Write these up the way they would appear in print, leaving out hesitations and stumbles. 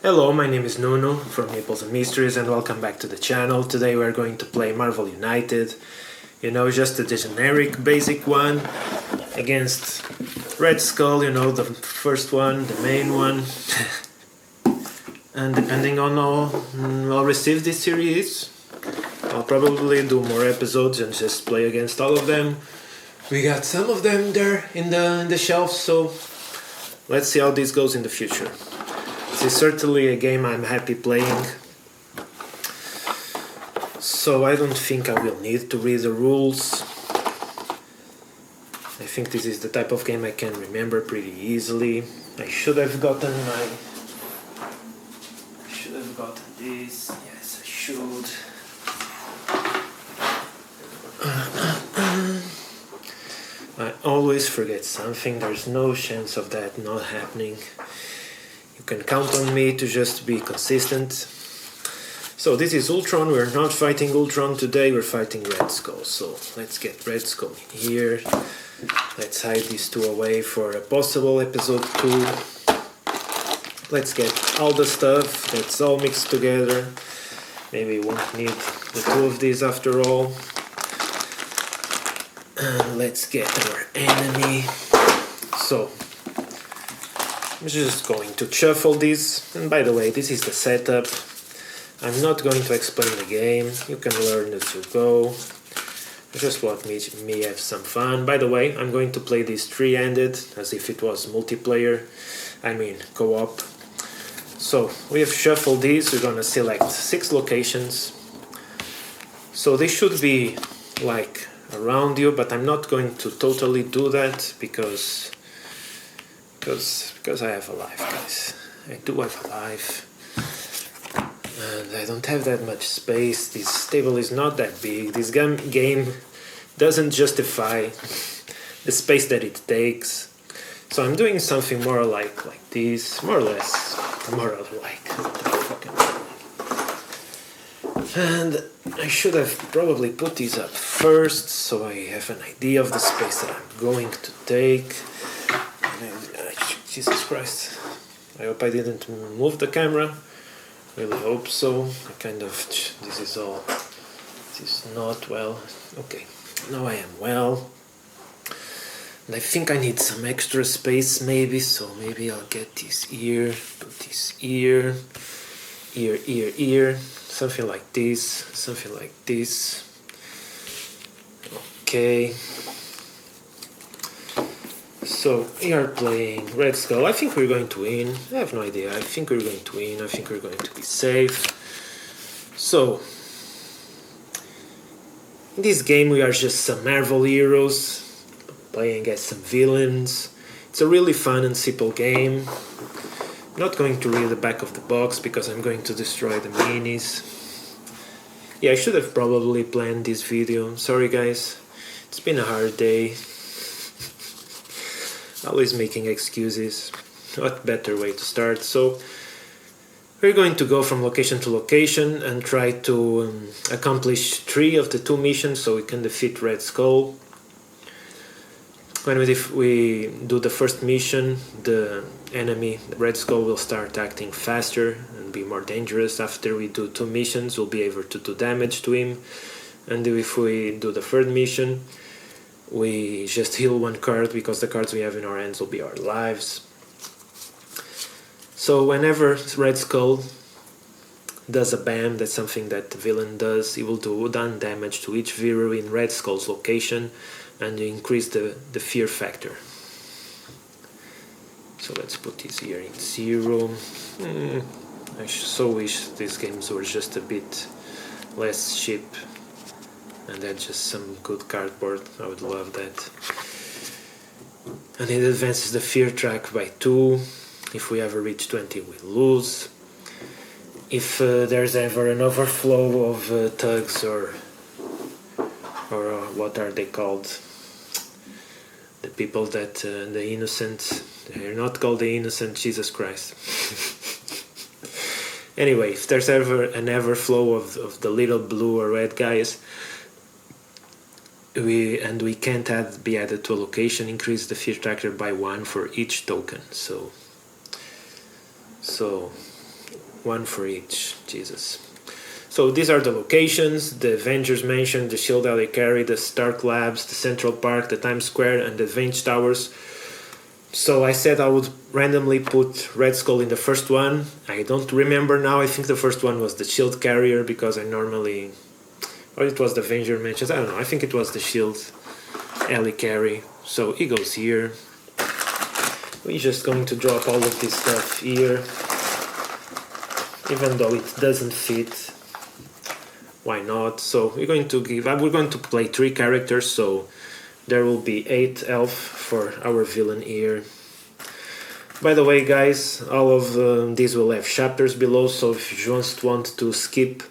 Hello, my name is Nuno from Maples and Mysteries and welcome back to the channel. Today we're going to play Marvel United. You know, just the generic basic one against Red Skull, you know, the first one, the main one. And depending on how well received this series, I'll probably do more episodes and just play against all of them. We got some of them there in the shelf, so let's see how this goes in the future. This is certainly a game I'm happy playing, so I don't think I will need to read the rules. I think this is the type of game I can remember pretty easily. I should have gotten this. Yes, I should. I always forget something. There's no chance of that not happening. You can count on me to just be consistent. So this is Ultron. We're not fighting Ultron today, we're fighting Red Skull. So let's get Red Skull in here. Let's hide these two away for a possible episode 2. Let's get all the stuff that's all mixed together. Maybe we won't need the two of these after all. And let's get our enemy. So I'm just going to shuffle this. And by the way, this is the setup. I'm not going to explain the game. You can learn as you go. I just want me have some fun. By the way, I'm going to play this three-handed as if it was multiplayer. I mean co-op. So we have shuffled these. We're gonna select 6 locations. So they should be like around you, but I'm not going to totally do that because I have a life, guys. I do have a life, and I don't have that much space. This table is not that big. This game doesn't justify the space that it takes. So I'm doing something more like this, more or less, more like. And I should have probably put these up first, so I have an idea of the space that I'm going to take. Jesus Christ. I hope I didn't move the camera. Really hope so. This is not well. Okay, now I am well. And I think I need some extra space maybe, so maybe I'll get this ear, put this ear, something like this. Okay. So we are playing Red Skull. I think we're going to win. I have no idea. I think we're going to win. I think we're going to be safe. So in this game we are just some Marvel heroes playing as some villains. It's a really fun and simple game. I'm not going to read the back of the box because I'm going to destroy the minis. Yeah, I should have probably planned this video. Sorry guys, it's been a hard day. Always making excuses. What better way to start? So we're going to go from location to location and try to accomplish 3 of the 2 missions so we can defeat Red Skull. When we do the first mission, the enemy, the Red Skull, will start acting faster and be more dangerous. After we do 2 missions, we'll be able to do damage to him. And if we do the 3rd mission, we just heal 1 card because the cards we have in our hands will be our lives. So whenever Red Skull does a BAM, that's something that the villain does, he will do 1 damage to each hero in Red Skull's location and increase the fear factor. So let's put this here in 0. I so wish these games were just a bit less cheap and had just some good cardboard. I would love that. And it advances the fear track by 2. If we ever reach 20 we lose. If there's ever an overflow of thugs or what are they called? The people that, the innocent, they're not called the innocent, Jesus Christ. Anyway, if there's ever an overflow of the little blue or red guys, we can't be added to a location, increase the fear factor by 1 for each token. So So one for each. Jesus. So these are the locations: the Avengers Mansion, the Shield Alley Carry, the Stark Labs, the Central Park, the Times Square, and the Avenge Towers. So I said I would randomly put Red Skull in the first one. I don't remember now. I think the first one was the Shield Carrier, because I normally... Or it was the Avenger Mansions. I don't know. I think it was the Shield Alley Carry. So he goes here. We're just going to drop all of this stuff here. Even though it doesn't fit. Why not? So we're going to play 3 characters, so there will be 8 elf for our villain here. By the way, guys, all of these will have chapters below, so if you just want to skip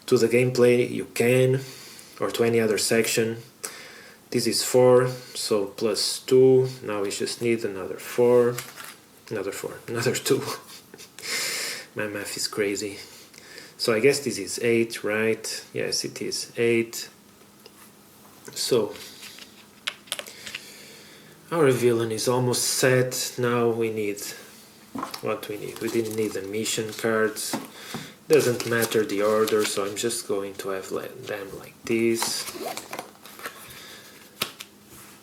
to the gameplay, you can, or to any other section. This is 4, so plus 2, now we just need another 4, another 2. My math is crazy. So I guess this is 8, right? Yes, it is 8. So our villain is almost set. Now we need what we need. We didn't need the mission cards. Doesn't matter the order, so I'm just going to have them like this.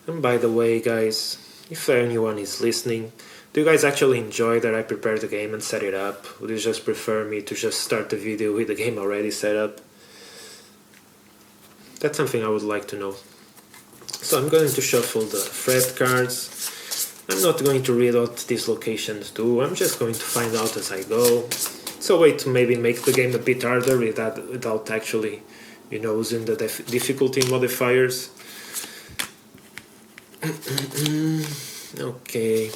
And by the way, guys, if anyone is listening, do you guys actually enjoy that I prepare the game and set it up? Would you just prefer me to just start the video with the game already set up? That's something I would like to know. So I'm going to shuffle the threat cards. I'm not going to read what these locations do. I'm just going to find out as I go. It's a way to maybe make the game a bit harder without actually, using the difficulty modifiers. Okay.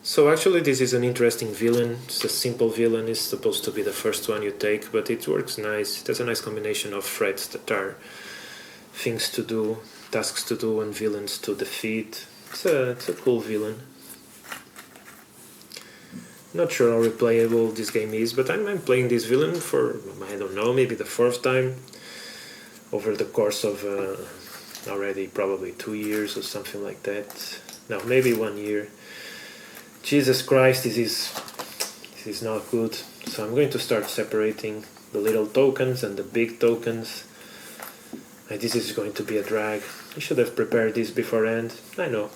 So actually this is an interesting villain. It's a simple villain. It's supposed to be the first one you take, but it works nice. It has a nice combination of threats that are things to do, tasks to do, and villains to defeat. It's a cool villain. Not sure how replayable this game is, but I'm playing this villain for, I don't know, maybe the 4th time over the course of already probably 2 years or something like that. No, maybe 1 year. Jesus Christ, this is not good. So I'm going to start separating the little tokens and the big tokens. This is going to be a drag. I should have prepared this beforehand. I know.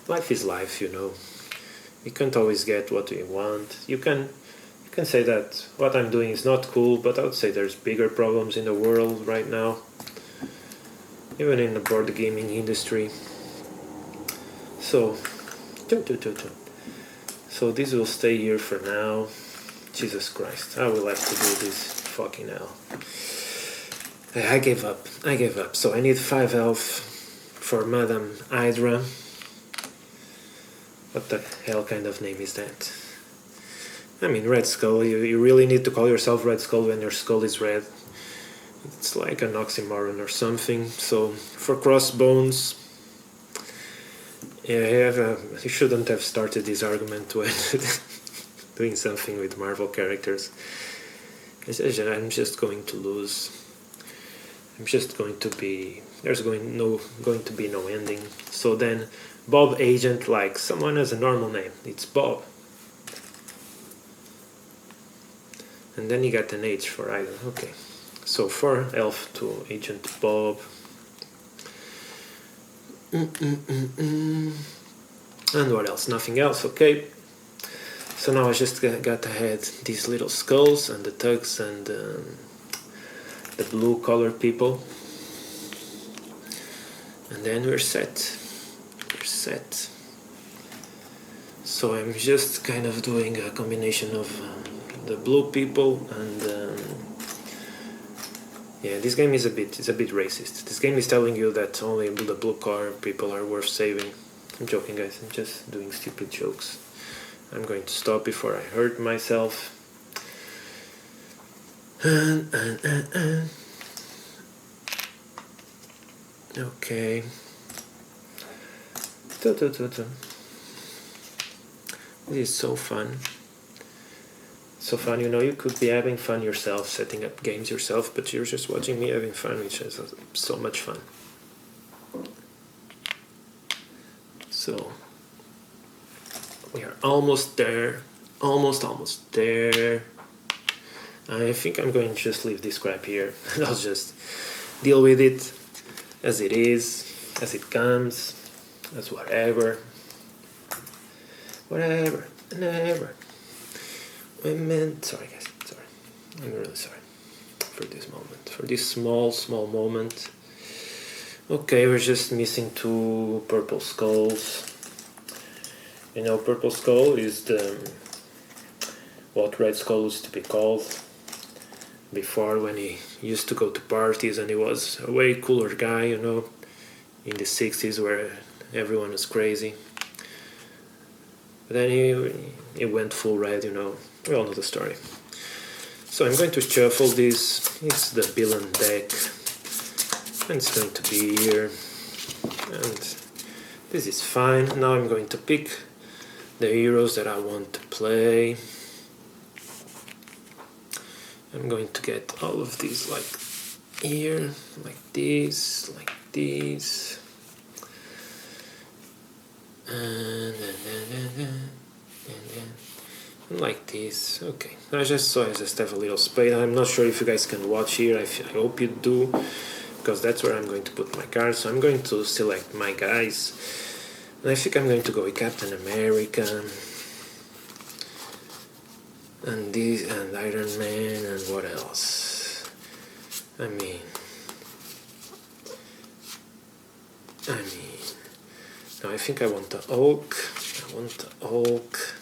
Life is life, You can't always get what you want. You can say that what I'm doing is not cool, but I would say there's bigger problems in the world right now. Even in the board gaming industry. So, so this will stay here for now. Jesus Christ, I will have to do this. Fucking hell. I gave up. So I need 5 elf for Madame Hydra. What the hell kind of name is that? I mean, Red Skull. You really need to call yourself Red Skull when your skull is red. It's like an oxymoron or something. So for Crossbones, yeah, you shouldn't have started this argument when doing something with Marvel characters. I'm just going to lose. I'm just going to be... There's going to be no ending. So then, Bob Agent, like someone has a normal name. It's Bob. And then you got an H for either. Okay. So 4 elf to Agent Bob. And what else? Nothing else. Okay. So now I just got to add these little skulls and the thugs and the blue collar people. And then we're set. So I'm just kind of doing a combination of the blue people and yeah, this game is a bit racist. This game is telling you that only the blue collar people are worth saving. I'm joking, guys. I'm just doing stupid jokes. I'm going to stop before I hurt myself. Okay. This is so fun. So fun, you could be having fun yourself, setting up games yourself, but you're just watching me having fun, which is so much fun. So, We are almost there. Almost there. I think I'm going to just leave this crap here and I'll just deal with it as it is, as it comes, as whatever. Whatever. Sorry guys, sorry. I'm really sorry for this moment, for this small moment. Okay, we're just missing 2 purple skulls. You know, purple skull is what red skull used to be called before, when he used to go to parties and he was a way cooler guy, you know, in the 60s where everyone was crazy. But then he went full red, you know, we all know the story. So I'm going to shuffle this. It's the villain deck, and it's going to be here, and this is fine. Now I'm going to pick the heroes that I want to play. I'm going to get all of these like here, like this, and like this. Okay, I just have a little space. I'm not sure if you guys can watch here. I hope you do, because that's where I'm going to put my cards. So I'm going to select my guys, and I think I'm going to go with Captain America and this and Iron Man, and what else? I mean, no, I think I want the Hulk.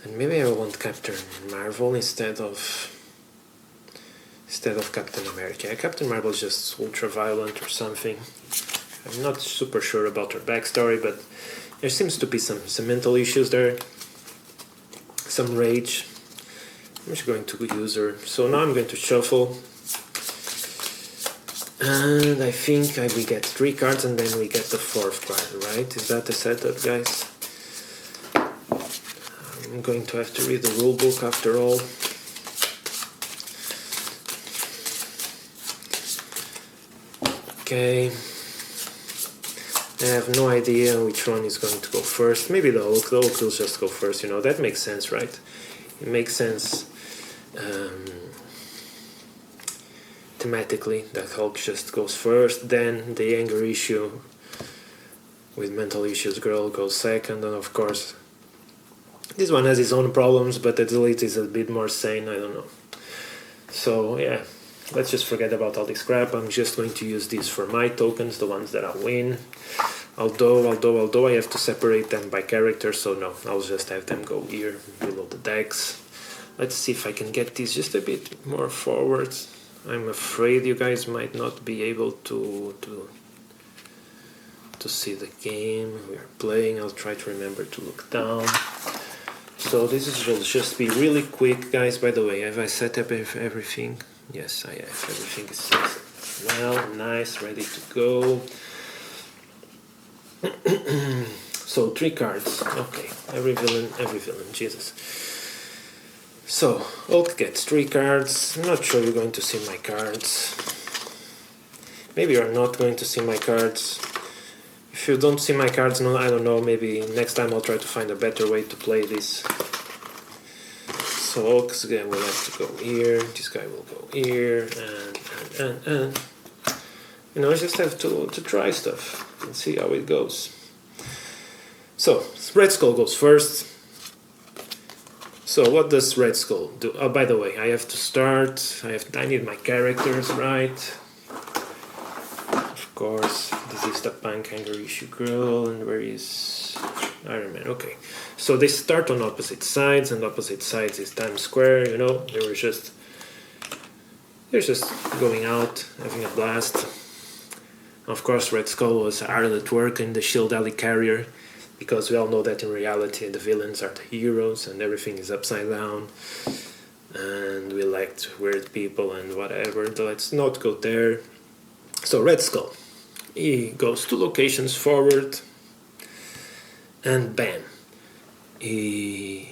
And maybe I want Captain Marvel instead of Captain America. Yeah, Captain Marvel is just ultra violent or something. I'm not super sure about her backstory, but there seems to be some mental issues there. Some rage. I'm just going to use her. So now I'm going to shuffle. And I think we get 3 cards and then we get the 4th card, right? Is that the setup, guys? I'm going to have to read the rule book after all. Okay. I have no idea which one is going to go first. Maybe the Hulk. The Hulk will just go first, you know. That makes sense, right? It makes sense thematically that Hulk just goes first. Then the anger issue with mental issues girl goes second. And of course, this one has its own problems, but at least is a bit more sane. I don't know. So yeah, let's just forget about all this crap. I'm just going to use these for my tokens, the ones that I win. Although I have to separate them by character, so no, I'll just have them go here below the decks. Let's see if I can get these just a bit more forward. I'm afraid you guys might not be able to see the game we are playing. I'll try to remember to look down. So will just be really quick, guys. By the way, have I set up everything? Yes, I have. Everything is set well, nice, ready to go. So 3 cards. Okay, every villain, Jesus. So Hulk gets 3 cards. I'm not sure you're going to see my cards. Maybe you're not going to see my cards. If you don't see my cards, no, I don't know, maybe next time I'll try to find a better way to play this. So Hulk's guy will have to go here, this guy will go here, and you know, I just have to try stuff and see how it goes. So Red Skull goes first. So what does Red Skull do? Oh, by the way, I have to start. I need my characters right. Of course, this is the punk anger issue girl, and where is Iron Man? Okay, so they start on opposite sides, and opposite sides is Times Square. You know, they're just going out, having a blast. Of course, Red Skull was hard at work in the Shield Alley Carrier, because we all know that in reality the villains are the heroes and everything is upside down, and we elect weird people and whatever. Let's not go there. So Red Skull, he goes 2 locations forward, and bam, I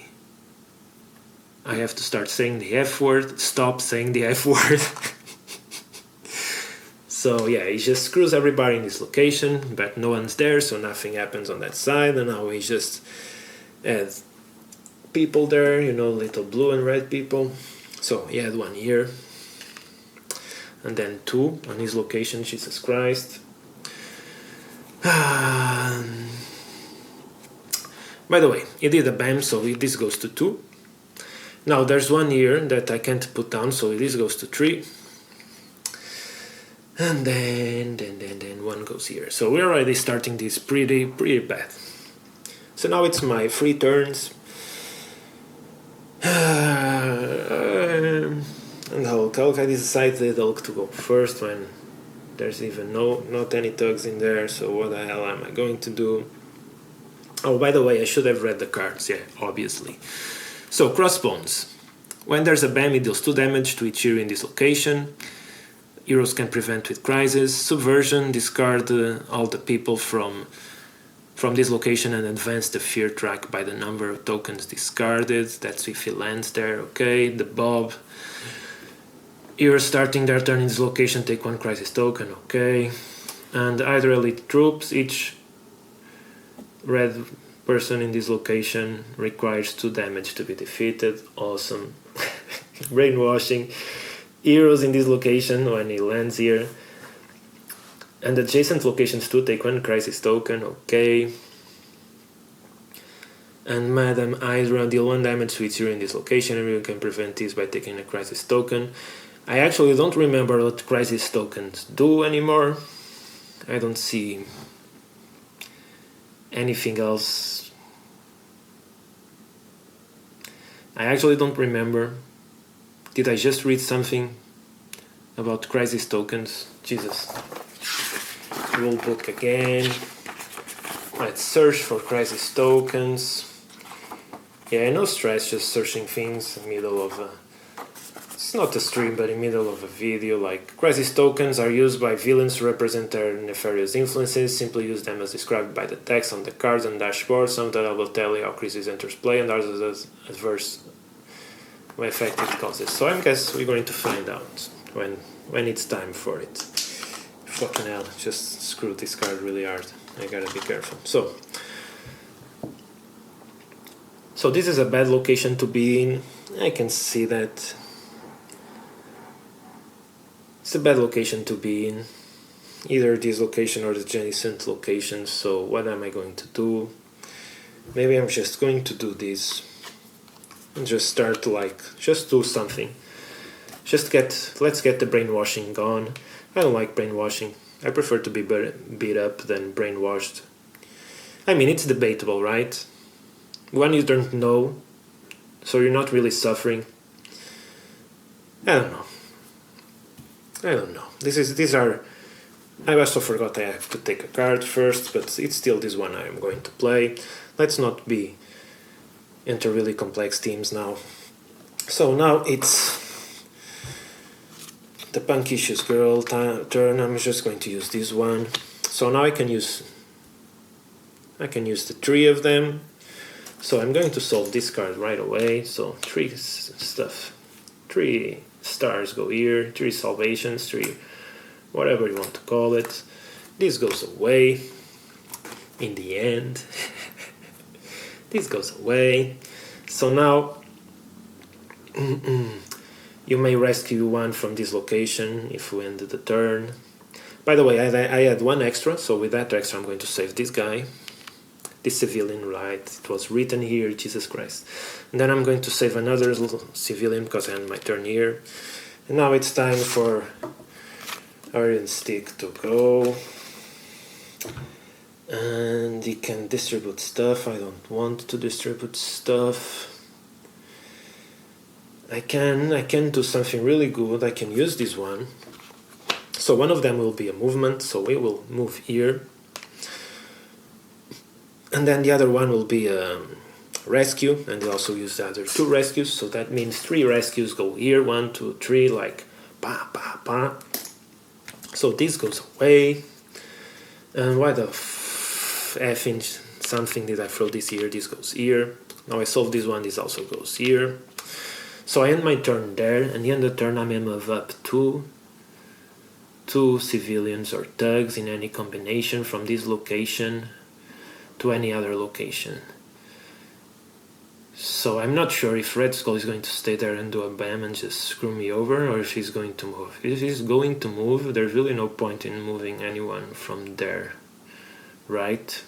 have to start saying the F word. Stop saying the F word. So yeah, he just screws everybody in this location, but no one's there, so nothing happens on that side, and now he just adds people there, you know, little blue and red people. So he had one here, and then two on his location, Jesus Christ. By the way, he did a BAM, so this goes to 2. Now there's one here that I can't put down, so this goes to 3. And then one goes here. So we're already starting this pretty bad. So now it's my 3 turns. And Hulk, I decided Hulk to go first when there's even not any tugs in there, so what the hell am I going to do? Oh, by the way, I should have read the cards, yeah, obviously. So, crossbones. When there's a BAM, it deals 2 damage to each hero in this location. Heroes can prevent with crisis. Subversion, discard all the people from this location and advance the fear track by the number of tokens discarded. That's if he lands there, okay. The Bob. Heroes starting their turn in this location take 1 crisis token, okay. And either elite troops, each red person in this location requires 2 damage to be defeated. Awesome. Brainwashing. Heroes in this location when he lands here. And adjacent locations too take 1 crisis token, okay. And Madame Hydra deal 1 damage to each hero in this location, and you can prevent this by taking a crisis token. I actually don't remember what crisis tokens do anymore. I don't see anything else. I actually don't remember. Did I just read something about crisis tokens? Jesus. Rule book again. Let's search for crisis tokens. Yeah, no stress, just searching things in the middle of a... It's not a stream, but in the middle of a video. Like, crisis tokens are used by villains to represent their nefarious influences. Simply use them as described by the text on the cards and dashboard. Some of that will tell you how crisis enters play, and others as adverse effect it causes. So I guess we're going to find out when it's time for it. Fucking hell, just screwed this card really hard. I gotta be careful. So this is a bad location to be in. I can see that. It's a bad location to be in. Either this location or the adjacent location. So what am I going to do? Maybe I'm just going to do this. And just start to just do something. Let's get the brainwashing gone. I don't like brainwashing. I prefer to be beat up than brainwashed. I mean, it's debatable, right? One, you don't know, so you're not really suffering. I don't know. These are... I also forgot I have to take a card first, but it's still this one I am going to play. Let's not be into really complex teams now. So now it's the Punkicious Girl turn. I'm just going to use this one. So now I can use the 3 of them. So I'm going to solve this card right away. So 3 stars go here, 3 salvations, 3 whatever you want to call it. This goes away in the end. This goes away. So now you may rescue one from this location if we end the turn. By the way, I had 1 extra, so with that extra I'm going to save this guy. This civilian, right? It was written here, Jesus Christ. And then I'm going to save another civilian because I end my turn here. And now it's time for Iron Stick to go. And he can distribute stuff. I don't want to distribute stuff. I can do something really good. I can use this one. So one of them will be a movement, so we will move here. And then the other one will be a rescue, and they also use the other 2 rescues, so that means 3 rescues go here, 1, 2, 3, like pa pa pa. So this goes away. And why the effing something did I throw this here? This goes here. Now I solve this one, this also goes here. So I end my turn there, and the end of the turn I may move up 2 2 civilians or thugs in any combination from this location to any other location. So I'm not sure if Red Skull is going to stay there and do a bam and just screw me over, or if he's going to move. If he's going to move, there's really no point in moving anyone from there. Right?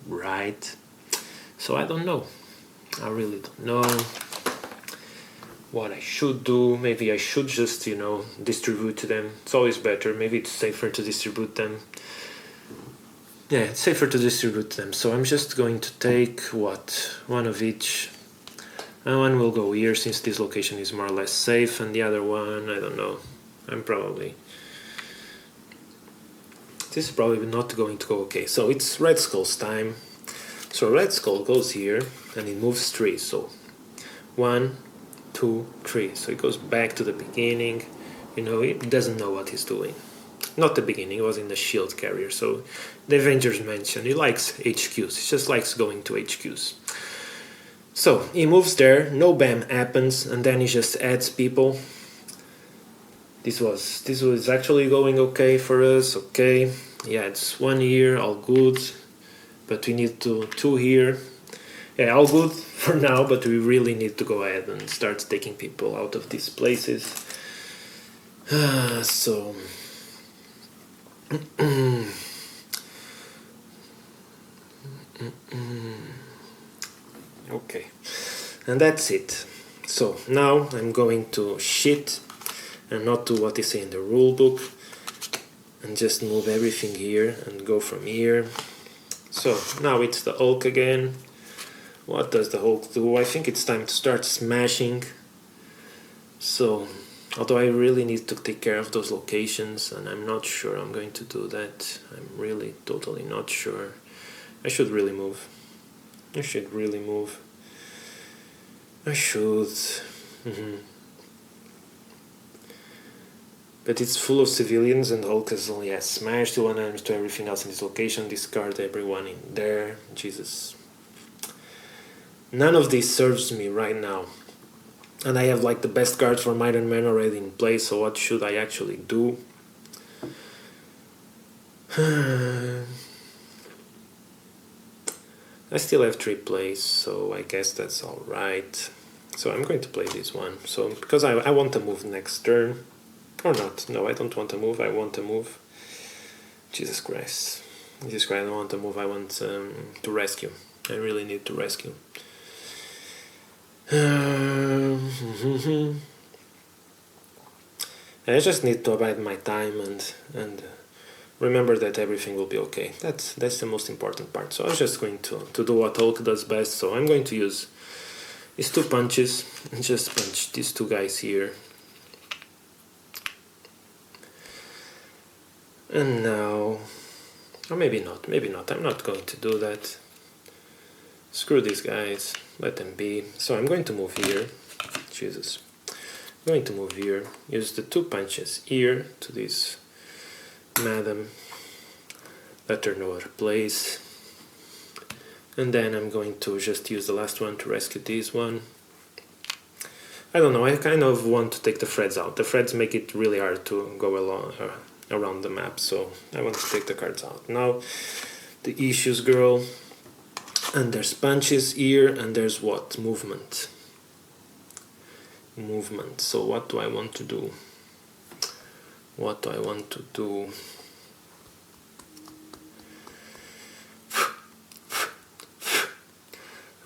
Right. So I don't know. I really don't know what I should do. Maybe I should just, distribute them. It's always better. Maybe it's safer to distribute them. Yeah, it's safer to distribute them. So I'm just going to take, one of each. And one will go here, since this location is more or less safe. And the other one, I don't know. This is probably not going to go okay. So it's Red Skull's time. So Red Skull goes here, and it moves 3. So 1, 2, 3. So it goes back to the beginning. It doesn't know what he's doing. Not the beginning, it was in the shield carrier. So the Avengers mentioned he likes HQs. He just likes going to HQs. So he moves there, no bam happens, and then he just adds people. This was actually going okay for us. Okay, yeah, it's 1 here, all good. But we need 2 here. Yeah, all good for now, but we really need to go ahead and start taking people out of these places. So... Okay, and that's it. So now I'm going to shit and not do what is in the rule book and just move everything here and go from here. So now it's the Hulk again. What does the Hulk do? I think it's time to start smashing. So, although I really need to take care of those locations, and I'm not sure I'm going to do that. I'm really totally not sure. I should really move. I should. But it's full of civilians, and Hulk has only smashed to one enemies to everything else in this location. Discard everyone in there. Jesus. None of this serves me right now. And I have like the best cards from Iron Man already in place, so what should I actually do? I still have 3 plays, so I guess that's alright. So I'm going to play this one. So because I want to move next turn. Or not. No, I don't want to move. I want to move. Jesus Christ. I don't want to move. I want to rescue. I really need to rescue. I just need to abide my time and remember that everything will be okay. That's the most important part. So I'm just going to do what Hulk does best. So I'm going to use these 2 punches and just punch these 2 guys here. And now, or maybe not, I'm not going to do that. Screw these guys, let them be. So I'm going to move here. Jesus. I'm going to move here, use the 2 punches here to this madam. Let her know her place. And then I'm going to just use the last one to rescue this one. I don't know, I kind of want to take the threads out. The threads make it really hard to go around the map, so I want to take the cards out. Now, the issues girl. And there's punches here, and there's what? Movement. So what do I want to do?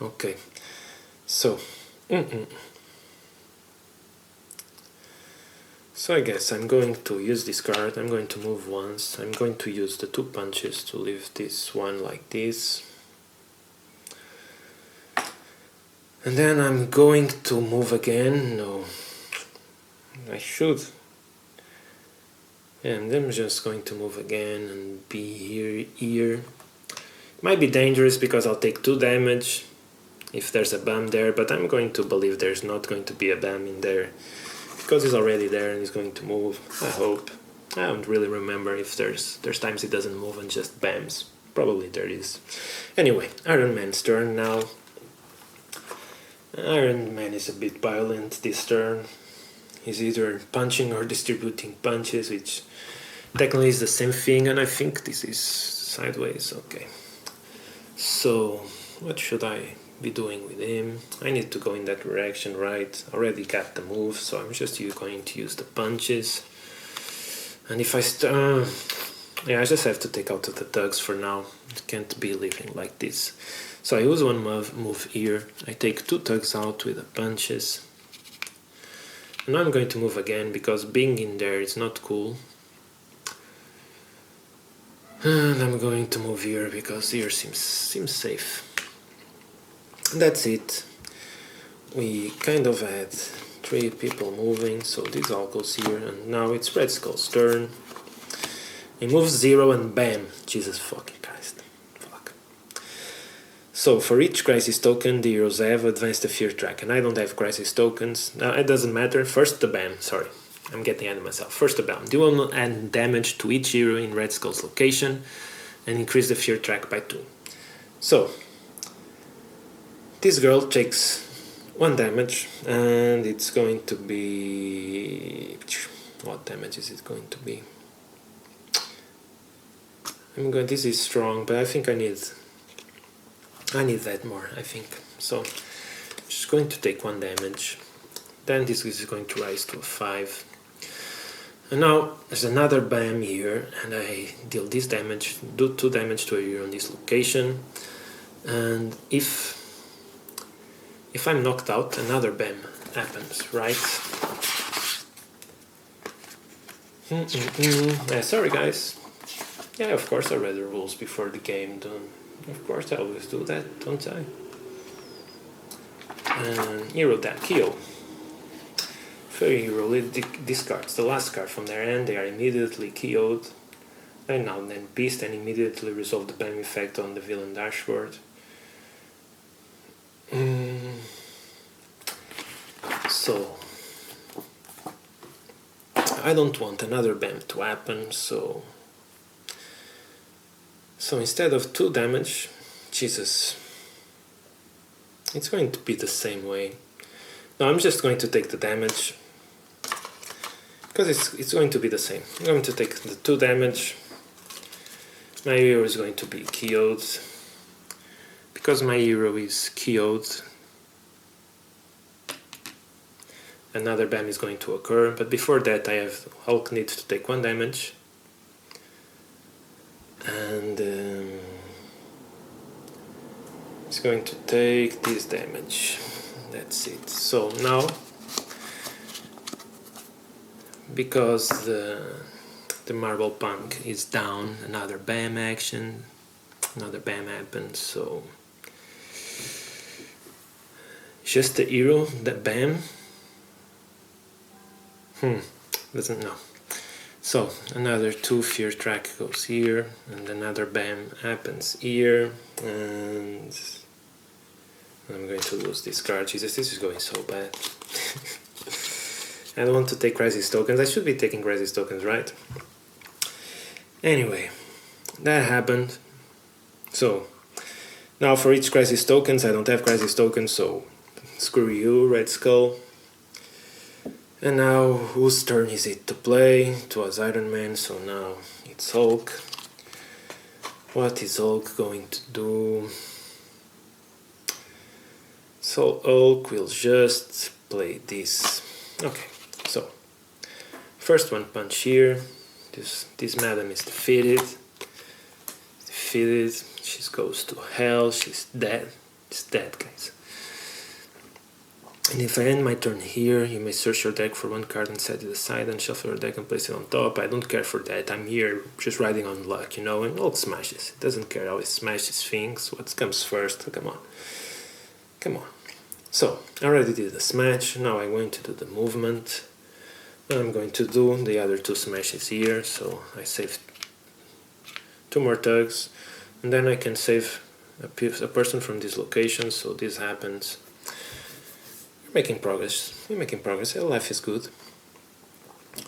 Okay. So. So I guess I'm going to use this card. I'm going to move once. I'm going to use the 2 punches to leave this one like this. And then I'm going to move again. No, I should. And I'm just going to move again and be here. It might be dangerous because I'll take 2 damage if there's a BAM there, but I'm going to believe there's not going to be a BAM in there because he's already there and he's going to move. I hope. I don't really remember if there's times he doesn't move and just BAMs. Probably there is. Anyway, Iron Man's turn now. Iron Man is a bit violent this turn. He's either punching or distributing punches, which technically is the same thing, and I think this is sideways. Okay. So, what should I be doing with him? I need to go in that direction, right? Already got the move, so I'm just going to use the punches. And if I yeah, I just have to take out the thugs for now. Can't be living like this. So I use one move here. I take 2 thugs out with the punches. And now I'm going to move again because being in there is not cool. And I'm going to move here because here seems safe. And that's it. We kind of had 3 people moving, so this all goes here, and now it's Red Skull's turn. He moves 0 and bam! Jesus fucking Christ. Fuck. So for each crisis token, the heroes have advanced the fear track, and I don't have crisis tokens. Now it doesn't matter. First the bam, sorry. I'm getting ahead of myself. First the bam. Do 1 add damage to each hero in Red Skull's location, and increase the fear track by 2. So, this girl takes 1 damage, and it's going to be... What damage is it going to be? This is strong, but I think I need that more, I think. So, she's going to take 1 damage. Then this is going to rise to a 5. And now there's another bam here, and I deal this damage, do 2 damage to a hero on this location. And if I'm knocked out, another bam happens, right? Sorry guys. Yeah, of course I read the rules before the game. Of course I always do that, don't I? And hero that KO. If a hero discards the last card from their hand, they are immediately KO'd. And now then beast and immediately resolve the bam effect on the villain dashboard. So I don't want another bam to happen, so instead of 2 damage, Jesus, it's going to be the same way. Now I'm just going to take the damage, because it's going to be the same. I'm going to take the 2 damage. My hero is going to be KO'd. Because my hero is KO'd, another bam is going to occur, but before that I have Hulk needs to take 1 damage. And it's going to take this damage. That's it. So now, because the Marble Punk is down, another bam action, another bam happens. So just the hero, the bam. Doesn't know. So another 2 fear track goes here, and another bam happens here, and I'm going to lose this card. Jesus, this is going so bad. I don't want to take crisis tokens. I should be taking crisis tokens, right? Anyway, that happened. So now for each crisis tokens, I don't have crisis tokens, so screw you, Red Skull. And now, whose turn is it to play? It was Iron Man, so now it's Hulk. What is Hulk going to do? So Hulk will just play this. Okay, so first 1 punch here. This madam is defeated. She goes to hell. She's dead. She's dead, guys. And if I end my turn here, you may search your deck for 1 card and set it aside and shuffle your deck and place it on top. I don't care for that. I'm here just riding on luck, you know, and Hulk smashes. It doesn't care how he smashes things. What comes first? Come on. Come on. So, I already did the smash. Now I'm going to do the movement. I'm going to do the other 2 smashes here. So, I saved 2 more tugs. And then I can save a person from this location. So, this happens. Making progress. You're making progress. Life is good.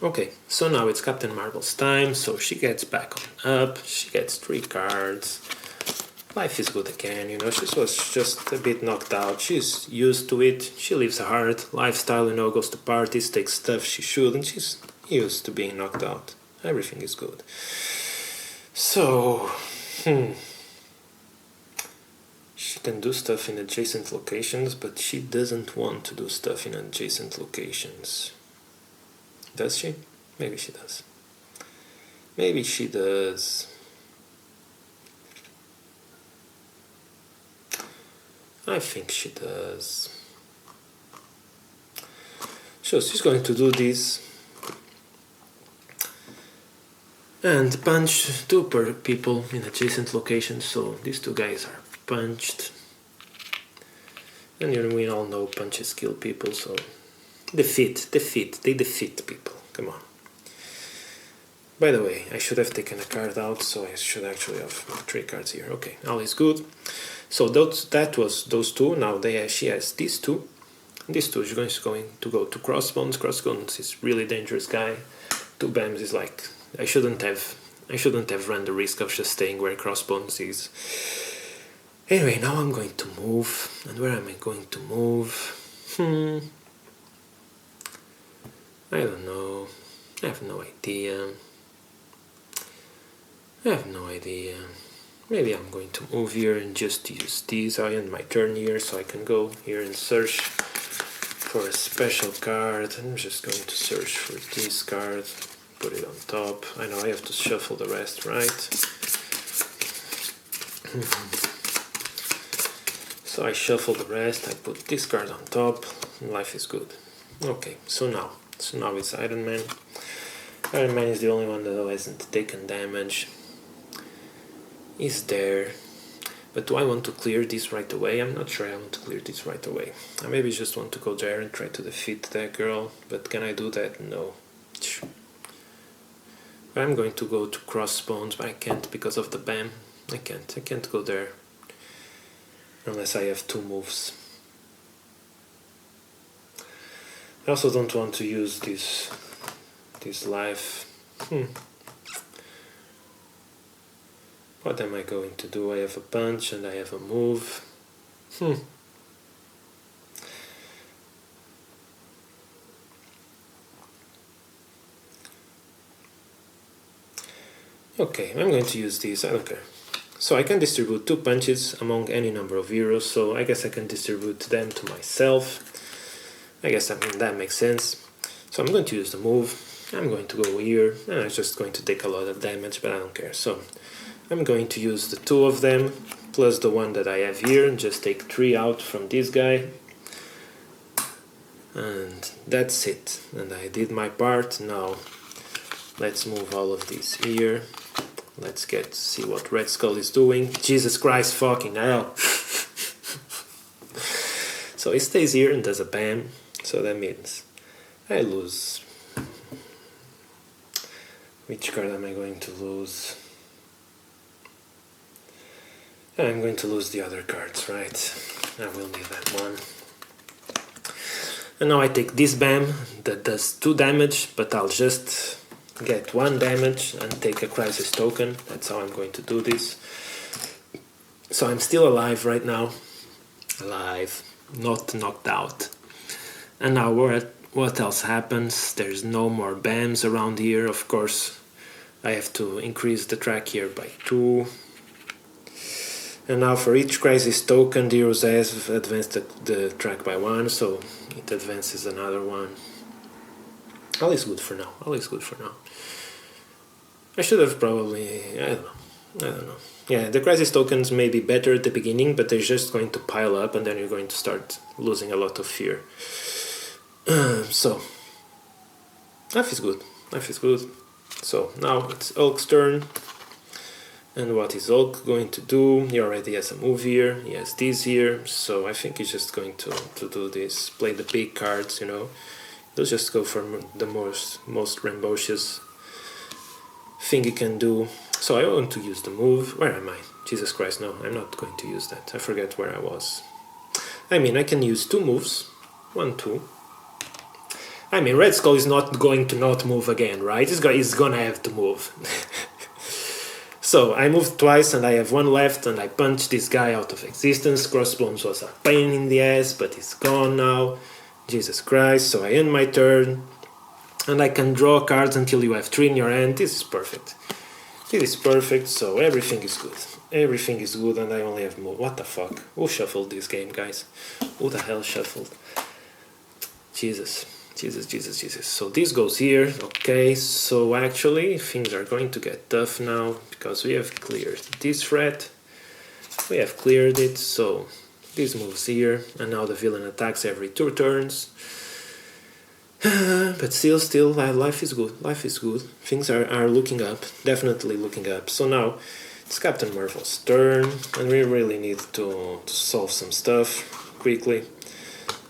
Okay, so now it's Captain Marvel's time. So she gets back on up. She gets 3 cards. life is good again, you know. She was just a bit knocked out. She's used to it. She lives a hard lifestyle, you know, goes to parties, takes stuff she shouldn't. She's used to being knocked out. Everything is good. So, she can do stuff in adjacent locations, but she doesn't want to do stuff in adjacent locations. Does she? Maybe she does. Maybe she does. I think she does. So she's going to do this and punch two people in adjacent locations. So these two guys are punched. And you know, we all know punches kill people, so they defeat people. Come on. By the way, I should have taken a card out, so I should actually have 3 cards here. Okay, all is good. So that was those two. Now she has these two. These two is going to go to Crossbones. Crossbones is really dangerous guy. 2 BAMs is like I shouldn't have run the risk of just staying where Crossbones is. Anyway, now I'm going to move. And where am I going to move? I don't know. I have no idea. Maybe I'm going to move here and just use these. I end my turn here, so I can go here and search for a special card. I'm just going to search for this card, put it on top. I know I have to shuffle the rest, right? So I shuffle the rest, I put this card on top, and life is good. Okay, so now it's Iron Man. Iron Man is the only one that hasn't taken damage. Is there, but do I want to clear this right away? I'm not sure I want to clear this right away. I maybe just want to go there and try to defeat that girl, but can I do that? No. I'm going to go to Crossbones, but I can't because of the BAM. I can't go there unless I have 2 moves. I also don't want to use this life. What am I going to do? I have a punch and I have a move. Okay, I'm going to use these. I don't care. So I can distribute 2 punches among any number of heroes, so I guess I can distribute them to myself. I guess that makes sense. So I'm going to use the move. I'm going to go here, and I'm just going to take a lot of damage, but I don't care. So I'm going to use the 2 of them, plus the one that I have here, and just take 3 out from this guy. And that's it. And I did my part. Now let's move all of these here. Let's see what Red Skull is doing. Jesus Christ fucking hell. So he stays here and does a BAM. So that means I lose. Which card am I going to lose? I'm going to lose the other cards, right? I will need that one. And now I take this BAM that does 2 damage, but I'll just get 1 damage and take a crisis token. That's how I'm going to do this. So I'm still alive right now. Alive, not knocked out. And now what else happens? There's no more BAMs around here. Of course, I have to increase the track here by 2. And now for each crisis token, the heroes have advanced the track by 1, so it advances another 1. All is good for now. I should have probably, I don't know. Yeah, the crisis tokens may be better at the beginning, but they're just going to pile up and then you're going to start losing a lot of fear. So, life is good. So now it's Hulk's turn. And what is Hulk going to do? He already has a move here, he has this here, so I think he's just going to do this, play the big cards, you know. He'll just go for the most rambunctious thing he can do. So I want to use the move. Where am I? Jesus Christ, no, I'm not going to use that. I forget where I was. I mean, I can use 2 moves. 1, 2. I mean, Red Skull is not going to not move again, right? He's gonna have to move. So I moved twice and I have one left, and I punched this guy out of existence. Crossbones was a pain in the ass, but it's gone now. Jesus Christ. So I end my turn, and I can draw cards until you have 3 in your hand. This is perfect. This is perfect, so everything is good. Everything is good, and I only have more. What the fuck? Who shuffled this game, guys? Who the hell shuffled? Jesus. Jesus. So this goes here. Okay, so actually things are going to get tough now, because we have cleared this threat. We have cleared it, so this moves here, and now the villain attacks every 2 turns. But still, life is good. Life is good. Things are looking up. Definitely looking up. So now it's Captain Marvel's turn, and we really need to solve some stuff quickly.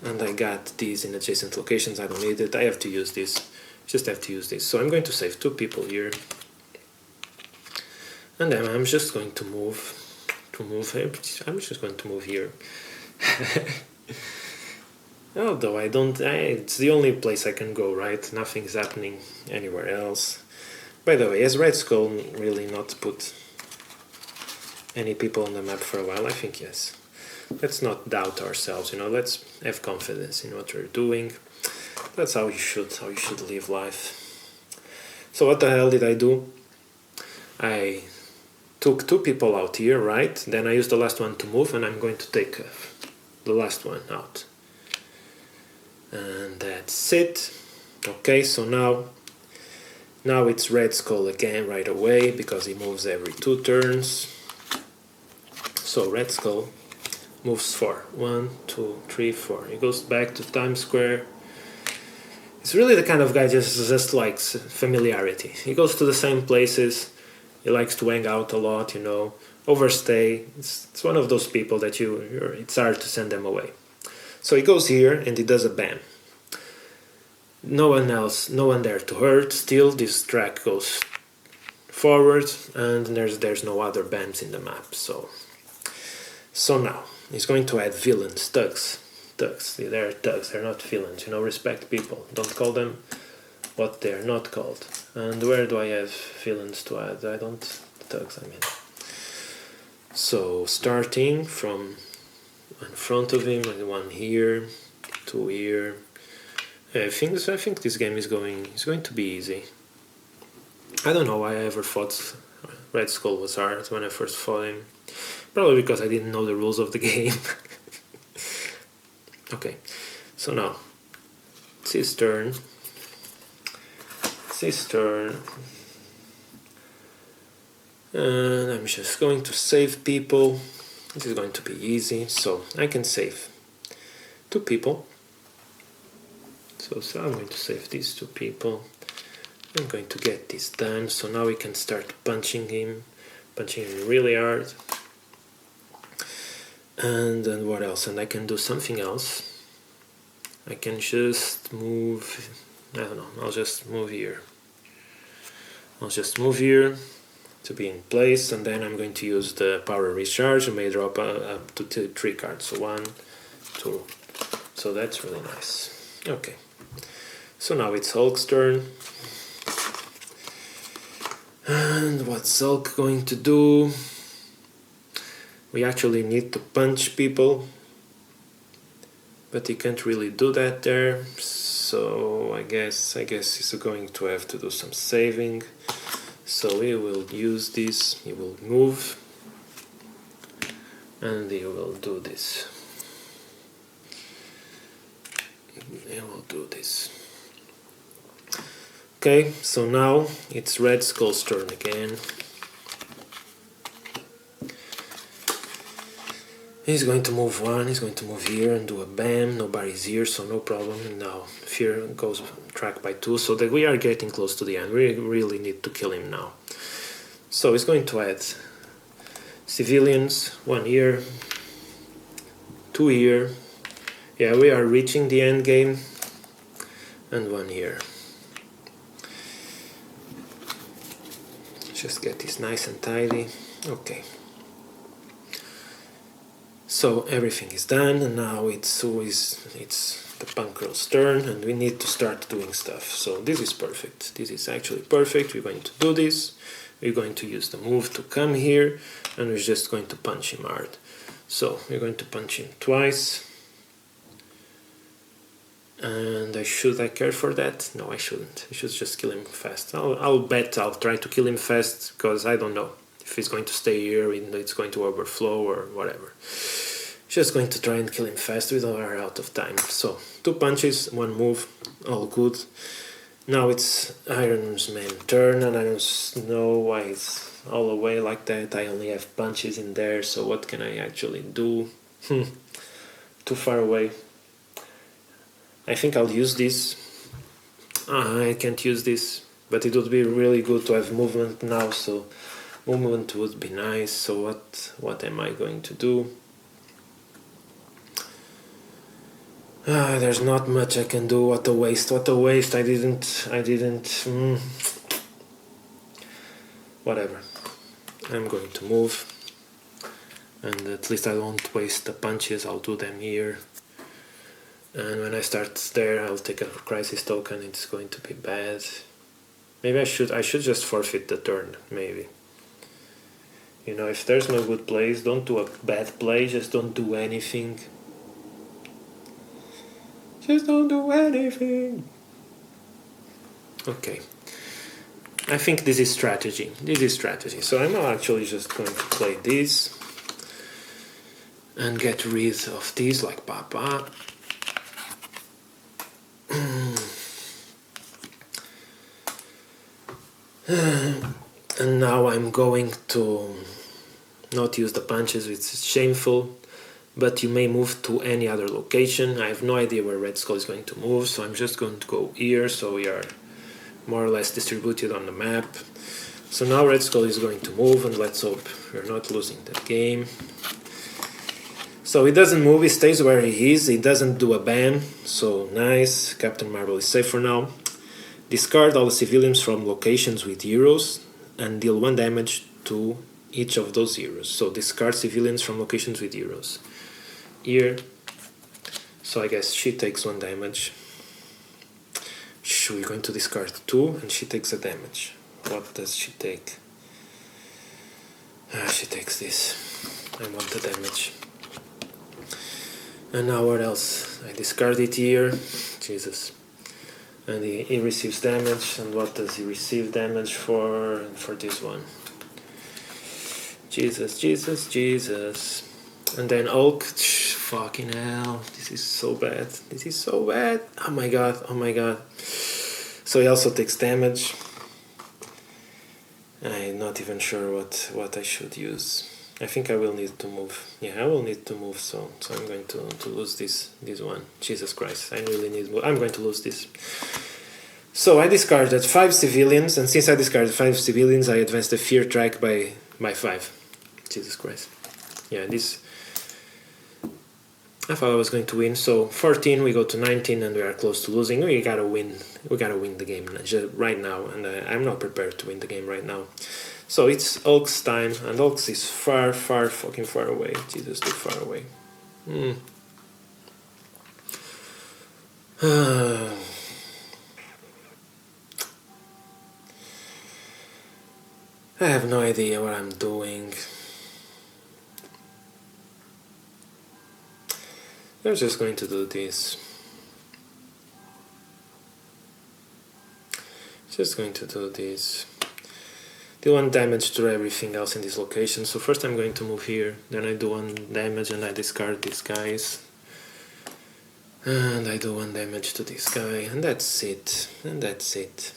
And I got these in adjacent locations. I don't need it. I have to use this. Just have to use this. So I'm going to save 2 people here. And then I'm just going to move. I'm just going to move here. Although it's the only place I can go, right? Nothing's happening anywhere else. By the way, has Red Skull really not put any people on the map for a while? I think yes. Let's not doubt ourselves, let's have confidence in what we're doing. That's how you should live life. So what the hell did I do? I took 2 people out here, right? Then I used the last one to move, and I'm going to take the last one out. And that's it. Okay, so now it's Red Skull again right away, because he moves every 2 turns. So Red Skull moves 4. 1, 2, 3, 4. He goes back to Times Square. He's really the kind of guy just likes familiarity. He goes to the same places. He likes to hang out a lot, overstay. It's one of those people that it's hard to send them away. So he goes here and he does a bam. No one there to hurt. Still, this track goes forward, and there's no other bams in the map. So now he's going to add villains, thugs. They're thugs. They're not villains. Respect people. Don't call them what they're not called. And where do I have villains to add? Thugs. I mean. So starting from in front of him, and 1 here, 2 here. I think this game is going to be easy. I don't know why I ever thought Red Skull was hard when I first fought him. Probably because I didn't know the rules of the game. Okay, so now it's his turn. And I'm just going to save people. This is going to be easy, so I can save 2 people. So I'm going to save these 2 people. I'm going to get this done, so now we can start punching him really hard. And then what else? And I can do something else. I can just move, I don't know, I'll just move here. To be in place, and then I'm going to use the power recharge and may drop up to 3 cards. So 1, 2. So that's really nice. Okay. So now it's Hulk's turn. And what's Hulk going to do? We actually need to punch people, but he can't really do that there. So I guess he's going to have to do some saving. So he will use this. He will move, and he will do this. Okay, so now it's Red Skull's turn again. He's going to move 1, he's going to move here and do a bam. Nobody's here, so no problem. And now Fear goes track by 2, so that we are getting close to the end. We really need to kill him now. So he's going to add civilians, 1 here, 2 here. Yeah, we are reaching the end game. And 1 here. Just get this nice and tidy. Okay. So everything is done, and now it's the punk girl's turn, and we need to start doing stuff. So this is perfect. This is actually perfect. We're going to do this. we're going to use the move to come here, and we're just going to punch him hard. So we're going to punch him twice. And should I care for that? No, I shouldn't. I should just kill him fast. I'll bet I'll try to kill him fast, because I don't know if he's going to stay here, it's going to overflow or whatever. Just going to try and kill him fast, we are out of time. So 2 punches, 1 move, all good. Now it's Iron's man's turn, and I don't know why it's all away like that. I only have punches in there, so what can I actually do? Too far away. I think I'll use this. I can't use this, but it would be really good to have movement now, so movement would be nice. So what am I going to do? There's not much I can do. What a waste, what a waste. I didn't whatever. I'm going to move, and at least I won't waste the punches. I'll do them here. And when I start there, I'll take a crisis token. It's going to be bad. Maybe I should just forfeit the turn, maybe. You know, if there's no good plays, don't do a bad play, just don't do anything. Just don't do anything. Okay. I think this is strategy. This is strategy. So I'm actually just going to play this and get rid of these like Papa. And now I'm going to not use the punches, it's shameful, but you may move to any other location. I have no idea where Red Skull is going to move, so I'm just going to go here, so we are more or less distributed on the map. So now Red Skull is going to move, and let's hope we're not losing that game. So he doesn't move, he stays where he is, he doesn't do a ban, so nice. Captain Marvel is safe for now. Discard all the civilians from locations with heroes and deal 1 damage to each of those heroes. So discard civilians from locations with heroes. Here, so I guess she takes 1 damage. We're going to discard 2 and she takes a damage. What does she take? She takes this. I want the damage. And now what else? I discard it here. Jesus. And he receives damage. And what does he receive damage for? For this one. Jesus, Jesus, Jesus. And then Hulk. Fucking hell. This is so bad. This is so bad. Oh my god. Oh my god. So he also takes damage. I'm not even sure what I should use. I think I will need to move. Yeah, I will need to move, so I'm going to lose this one. Jesus Christ, I really need move. I'm going to lose this. So I discarded 5 civilians, and since I discarded 5 civilians, I advanced the fear track by 5. Jesus Christ. Yeah, this... I thought I was going to win, so 14, we go to 19, and we are close to losing. We gotta win the game right now, and I'm not prepared to win the game right now. So it's Hulk's time, and Hulk's is far, fucking far away. Jesus, too far away. I have no idea what I'm doing. I'm just going to do this. Just going to do this. Do 1 damage to everything else in this location. So first I'm going to move here, then I do 1 damage and I discard these guys. And I do 1 damage to this guy, and that's it. And that's it.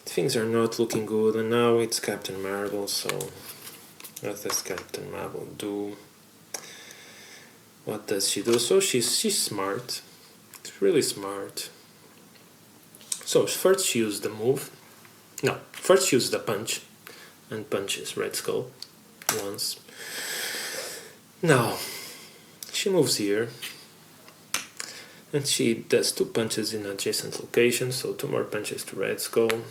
Things are not looking good, and now it's Captain Marvel, so what does Captain Marvel do? What does she do? So she's smart. It's really smart. So first she used the move. No, first she used the punch and punches Red Skull once. Now she moves here and she does 2 punches in adjacent locations, so 2 more punches to Red Skull.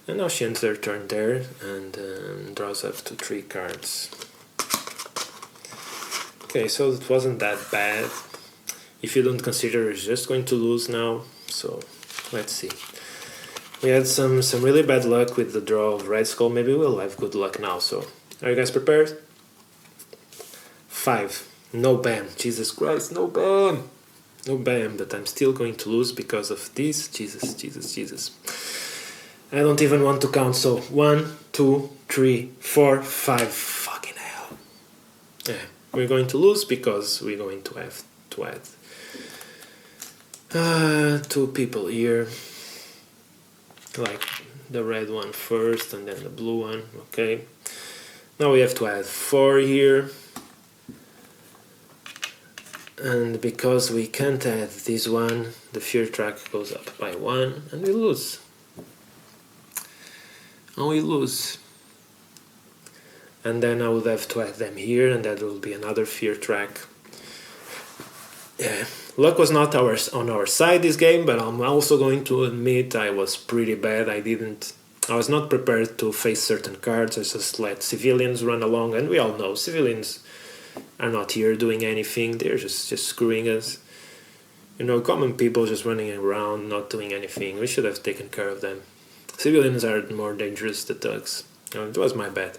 And now she ends her turn there and draws up to 3 cards. Okay, so it wasn't that bad. If you don't consider it's just going to lose now, so let's see. We had some really bad luck with the draw of red skull. Maybe we'll have good luck now. So, are you guys prepared? 5. No bam. Jesus Christ, no bam. No bam, but I'm still going to lose because of this. Jesus. I don't even want to count. So, 1, 2, 3, 4, 5. Fucking hell. Yeah, we're going to lose because we're going to have to add 2 people here. Like the red one first and then the blue one. Okay. Now we have to add 4 here. And because we can't add this one, the fear track goes up by 1 and we lose. And we lose. And then I would have to add them here and that will be another fear track. Yeah, luck was not on our side this game, but I'm also going to admit I was pretty bad. I was not prepared to face certain cards. I just let civilians run along, and we all know civilians are not here doing anything. They're just screwing us. You know, common people just running around, not doing anything. We should have taken care of them. Civilians are more dangerous than thugs. It was my bad.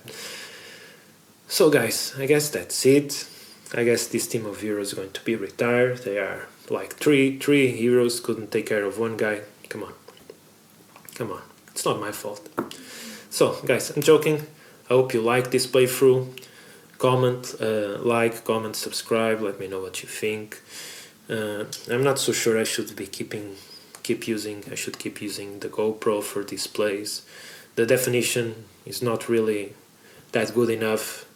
So guys, I guess that's it. I guess this team of heroes is going to be retired. They are like three heroes, couldn't take care of one guy. Come on. It's not my fault. So guys, I'm joking. I hope you like this playthrough. Comment, comment, subscribe. Let me know what you think. I'm not so sure I should keep using the GoPro for displays. The definition is not really that good enough.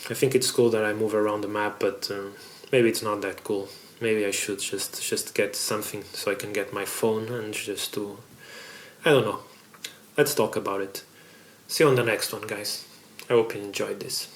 I think it's cool that I move around the map, but maybe it's not that cool. Maybe I should just get something so I can get my phone and just do... I don't know. Let's talk about it. See you on the next one, guys. I hope you enjoyed this.